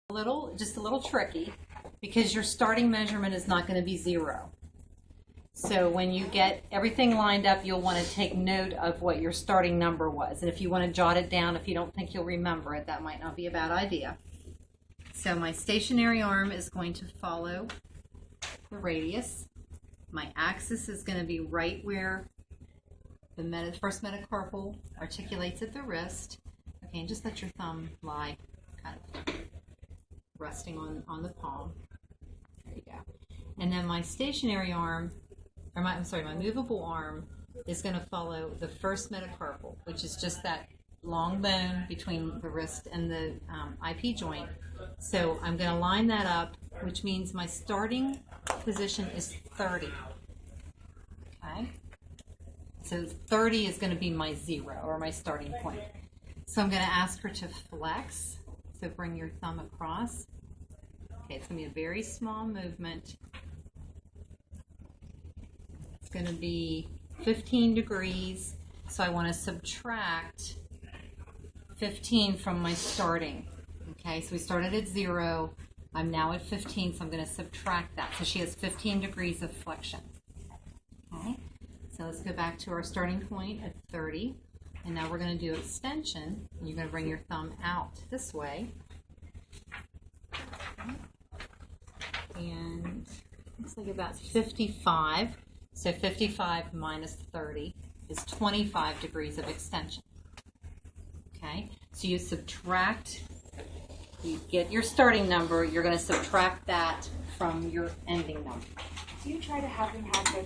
just a little tricky because your starting measurement is not going to be 0. So when you get everything lined up, you'll want to take note of what your starting number was. And if you want to jot it down, if you don't think you'll remember it, that might not be a bad idea. So my stationary arm is going to follow the radius. My axis is going to be right where the first metacarpal articulates at the wrist. Okay, and just let your thumb lie kind of resting on the palm. There you go. And then my stationary arm, or my movable arm is going to follow the first metacarpal, which is just that long bone between the wrist and the IP joint. So I'm going to line that up, which means my starting position is 30. Okay? So 30 is going to be my 0, or my starting point. So I'm going to ask her to flex. So bring your thumb across. Okay, it's going to be a very small movement. It's going to be 15 degrees. So I want to subtract 15 from my starting. Okay, so we started at 0. I'm now at 15, so I'm going to subtract that. So she has 15 degrees of flexion. Okay, so let's go back to our starting point at 30. And now we're going to do extension. And you're going to bring your thumb out this way. Okay. And looks like about 55. So 55 minus 30 is 25 degrees of extension. Okay, so you subtract, you get your starting number, you're going to subtract that from your ending number. Do you try to have them have their